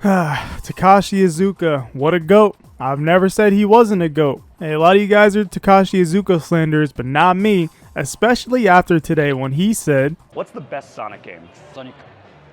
Takashi Iizuka, what a goat. I've never said he wasn't a goat. Hey, a lot of you guys are Takashi Iizuka slanderers, but not me, especially after today when he said, "What's the best Sonic game?" Sonic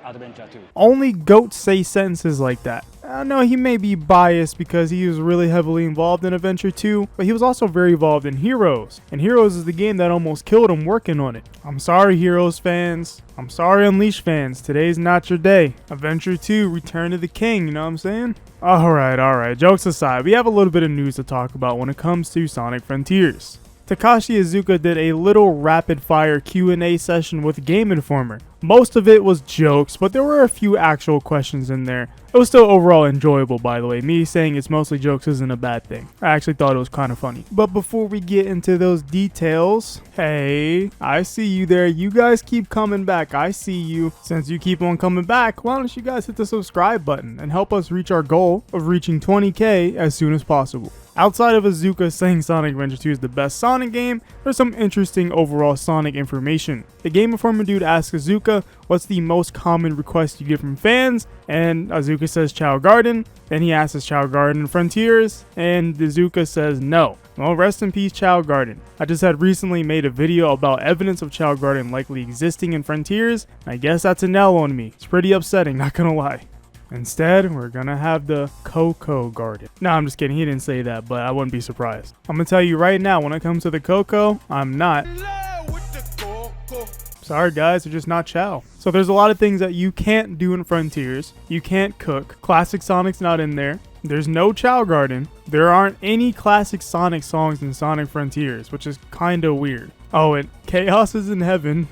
Adventure 2. Only goats say sentences like that. I know he may be biased because he was really heavily involved in Adventure 2, but he was also very involved in Heroes. And Heroes is the game that almost killed him working on it. I'm sorry, Heroes fans. I'm sorry, Unleashed fans. Today's not your day. Adventure 2, Return of the King, you know what I'm saying? Alright. Jokes aside, we have a little bit of news to talk about when it comes to Sonic Frontiers. Takashi Iizuka did a little rapid-fire Q&A session with Game Informer. Most of it was jokes, but there were a few actual questions in there. It was still overall enjoyable, by the way. Me saying it's mostly jokes isn't a bad thing. I actually thought it was kind of funny. But before we get into those details, hey, I see you there. You guys keep coming back. I see you. Since you keep on coming back, why don't you guys hit the subscribe button and help us reach our goal of reaching 20K as soon as possible. Outside of Iizuka saying Sonic Adventure 2 is the best Sonic game, there's some interesting overall Sonic information. The Game Informer dude asks Iizuka, what's the most common request you get from fans? And Iizuka says Chao Garden. Then he asks Chao Garden Frontiers, and Iizuka says no. Well, rest in peace, Chao Garden. I just had recently made a video about evidence of Chao Garden likely existing in Frontiers, and I guess that's an L on me. It's pretty upsetting, not gonna lie. Instead, we're gonna have the Cocoa Garden. No, I'm just kidding. He didn't say that, but I wouldn't be surprised. I'm gonna tell you right now, when it comes to the Cocoa, I'm not. Sorry guys, they're just not Chao. So there's a lot of things that you can't do in Frontiers. You can't cook. Classic Sonic's not in there. There's no Chao Garden. There aren't any classic Sonic songs in Sonic Frontiers, which is kinda weird. Oh, and Chaos is in Heaven.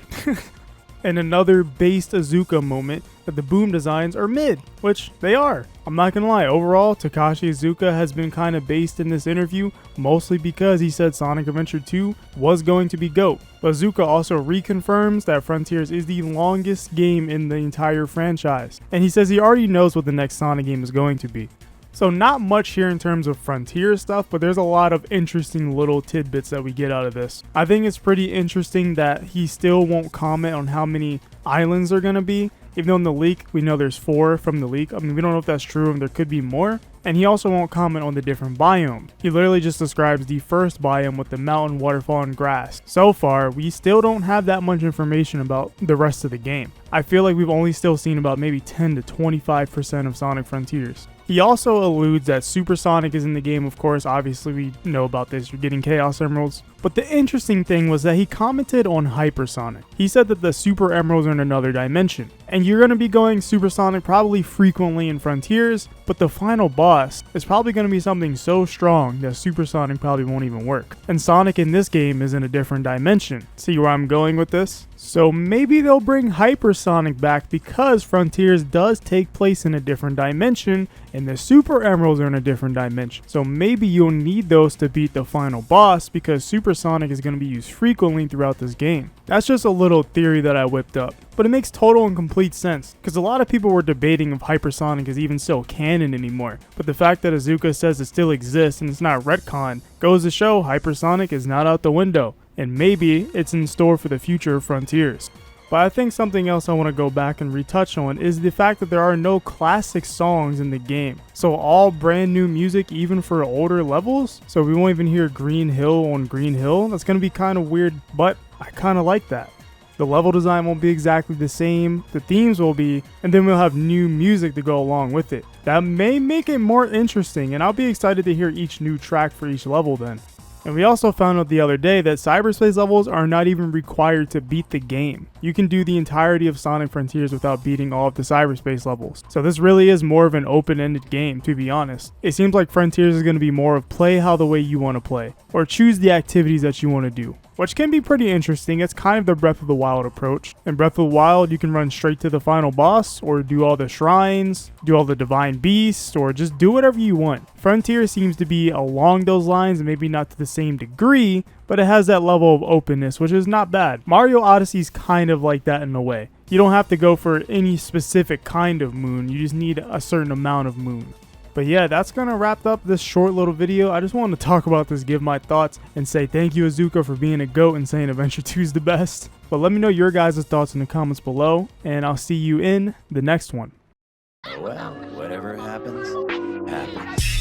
And another based Iizuka moment that the boom designs are mid, which they are. I'm not gonna lie, overall, Takashi Iizuka has been kind of based in this interview, mostly because he said Sonic Adventure 2 was going to be GOAT. But Iizuka also reconfirms that Frontiers is the longest game in the entire franchise, and he says he already knows what the next Sonic game is going to be. So not much here in terms of Frontier stuff, but there's a lot of interesting little tidbits that we get out of this. I think it's pretty interesting that he still won't comment on how many islands are going to be. Even though in the leak, we know there's 4 from the leak. I mean, we don't know if that's true and there could be more. And he also won't comment on the different biomes. He literally just describes the first biome with the mountain, waterfall, and grass. So far, we still don't have that much information about the rest of the game. I feel like we've only still seen about maybe 10 to 25% of Sonic Frontiers. He also alludes that Supersonic is in the game, of course. Obviously, we know about this. You're getting Chaos Emeralds. But the interesting thing was that he commented on Hypersonic. He said that the Super Emeralds are in another dimension. And you're going to be going Supersonic probably frequently in Frontiers, but the final boss is probably going to be something so strong that Supersonic probably won't even work. And Sonic in this game is in a different dimension. See where I'm going with this? So maybe they'll bring Hypersonic back because Frontiers does take place in a different dimension and the Super Emeralds are in a different dimension. So maybe you'll need those to beat the final boss because Supersonic is going to be used frequently throughout this game. That's just a little theory that I whipped up. But it makes total and complete sense because a lot of people were debating if Hypersonic is even still canon anymore. But the fact that Iizuka says it still exists and it's not retcon goes to show Hypersonic is not out the window. And maybe it's in store for the future of Frontiers. But I think something else I want to go back and retouch on is the fact that there are no classic songs in the game. So all brand new music even for older levels. So we won't even hear Green Hill on Green Hill. That's going to be kind of weird, but I kind of like that. The level design won't be exactly the same, the themes will be, and then we'll have new music to go along with it. That may make it more interesting, and I'll be excited to hear each new track for each level then. And we also found out the other day that Cyberspace levels are not even required to beat the game. You can do the entirety of Sonic Frontiers without beating all of the Cyberspace levels. So this really is more of an open-ended game, to be honest. It seems like Frontiers is going to be more of play how the way you want to play, or choose the activities that you want to do, which can be pretty interesting. It's kind of the Breath of the Wild approach. In Breath of the Wild, you can run straight to the final boss, or do all the shrines, do all the divine beasts, or just do whatever you want. Frontier seems to be along those lines, maybe not to the same degree, but it has that level of openness, which is not bad. Mario Odyssey's kind of like that in a way. You don't have to go for any specific kind of moon, you just need a certain amount of moon. But yeah, that's going to wrap up this short little video. I just wanted to talk about this, give my thoughts, and say thank you Iizuka for being a GOAT and saying Adventure 2 is the best. But let me know your guys' thoughts in the comments below, and I'll see you in the next one. Well, whatever happens, happens.